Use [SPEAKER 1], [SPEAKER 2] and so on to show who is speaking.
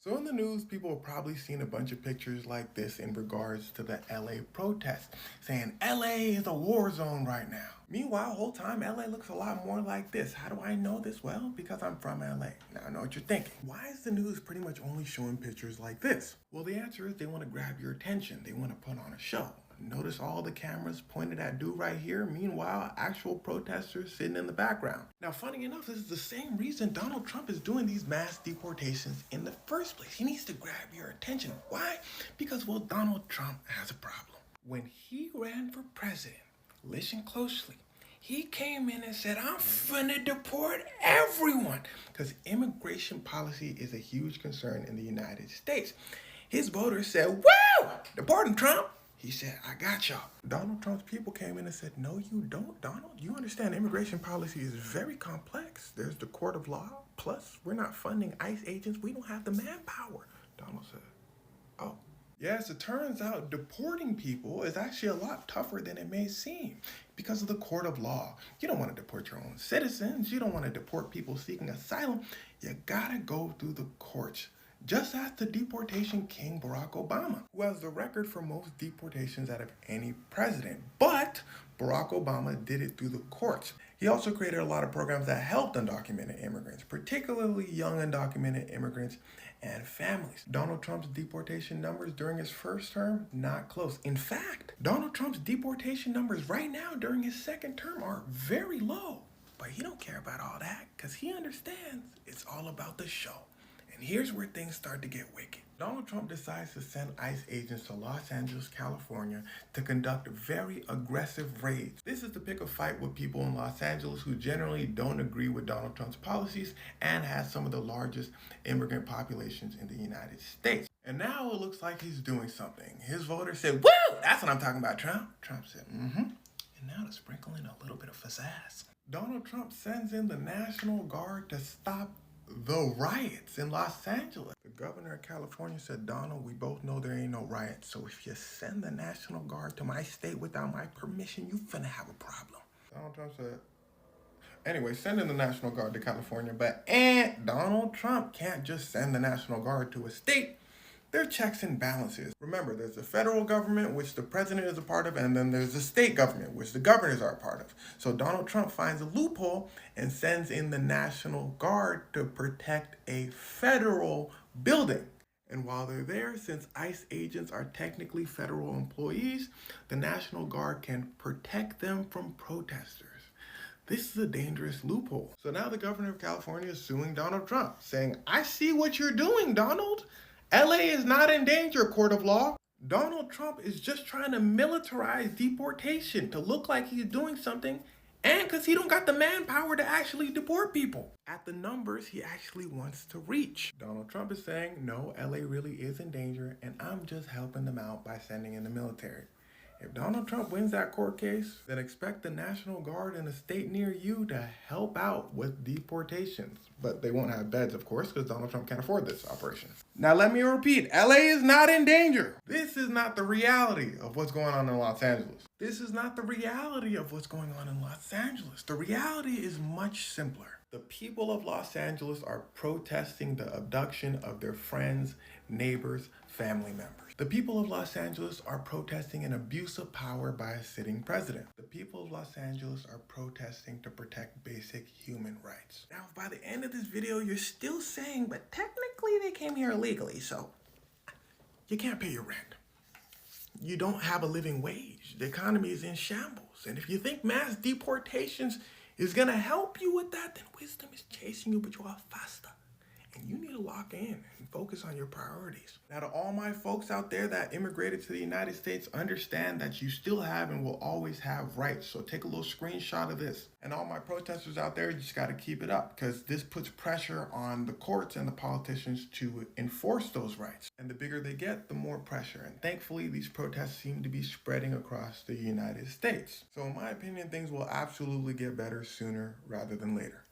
[SPEAKER 1] So in the news, people have probably seen a bunch of pictures like this in regards to the LA protests, saying LA is a war zone right now. Meanwhile, the whole time LA looks a lot more like this. How do I know this? Well, because I'm from LA. Now I know what you're thinking. Why is the news pretty much only showing pictures like this? Well, the answer is they want to grab your attention. They want to put on a show. Notice all the cameras pointed at dude right here. Meanwhile, actual protesters sitting in the background. Now, funny enough, this is the same reason Donald Trump is doing these mass deportations in the first place. He needs to grab your attention. Why? Because, well, Donald Trump has a problem. When he ran for president, listen closely, he came in and said, I'm finna deport everyone. Because immigration policy is a huge concern in the United States. His voters said, woo, deport him, Trump. He said, I got y'all. Donald Trump's people came in and said, no, you don't, Donald. You understand immigration policy is very complex. There's the court of law. Plus, we're not funding ICE agents. We don't have the manpower. Donald said, oh. Yes, it turns out deporting people is actually a lot tougher than it may seem because of the court of law. You don't want to deport your own citizens. You don't want to deport people seeking asylum. You gotta go through the courts. Just ask the deportation king Barack Obama, who has the record for most deportations out of any president. But Barack Obama did it through the courts. He also created a lot of programs that helped undocumented immigrants, particularly young undocumented immigrants and families. Donald Trump's deportation numbers during his first term, not close. In fact, Donald Trump's deportation numbers right now during his second term are very low. But he don't care about all that because he understands it's all about the show. And here's where things start to get wicked. Donald Trump decides to send ICE agents to Los Angeles, California to conduct very aggressive raids. This is to pick a fight with people in Los Angeles who generally don't agree with Donald Trump's policies and has some of the largest immigrant populations in the United States. And now it looks like he's doing something. His voters said, woo, that's what I'm talking about, Trump. Trump said, mm-hmm. And now to sprinkle in a little bit of pizzazz. Donald Trump sends in the National Guard to stop the riots in Los Angeles. The governor of California said, Donald, we both know there ain't no riots, so if you send the National Guard to my state without my permission, you finna have a problem. Donald Trump said, anyway, send in the National Guard to California, but Donald Trump can't just send the National Guard to a state. There are checks and balances. Remember, there's the federal government, which the president is a part of, and then there's the state government, which the governors are a part of. So Donald Trump finds a loophole and sends in the National Guard to protect a federal building. And while they're there, since ICE agents are technically federal employees, the National Guard can protect them from protesters. This is a dangerous loophole. So now the governor of California is suing Donald Trump, saying, I see what you're doing, Donald. LA is not in danger, court of law. Donald Trump is just trying to militarize deportation to look like he's doing something, and because he don't got the manpower to actually deport people at the numbers he actually wants to reach. Donald Trump is saying, no, LA really is in danger, and I'm just helping them out by sending in the military. If Donald Trump wins that court case, then expect the National Guard in a state near you to help out with deportations. But they won't have beds, of course, because Donald Trump can't afford this operation. Now let me repeat, LA is not in danger. This is not the reality of what's going on in Los Angeles. This is not the reality of what's going on in Los Angeles. The reality is much simpler. The people of Los Angeles are protesting the abduction of their friends, neighbors, family members. The people of Los Angeles are protesting an abuse of power by a sitting president. The people of Los Angeles are protesting to protect basic human rights. Now, if by the end of this video, you're still saying, but technically they came here illegally, so you can't pay your rent. You don't have a living wage. The economy is in shambles. And if you think mass deportations is gonna help you with that, then wisdom is chasing you, but you are faster. And you need to lock in and focus on your priorities. Now, to all my folks out there that immigrated to the United States, understand that you still have and will always have rights. So take a little screenshot of this. And all my protesters out there, you just got to keep it up because this puts pressure on the courts and the politicians to enforce those rights. And the bigger they get, the more pressure. And thankfully, these protests seem to be spreading across the United States. So in my opinion, things will absolutely get better sooner rather than later.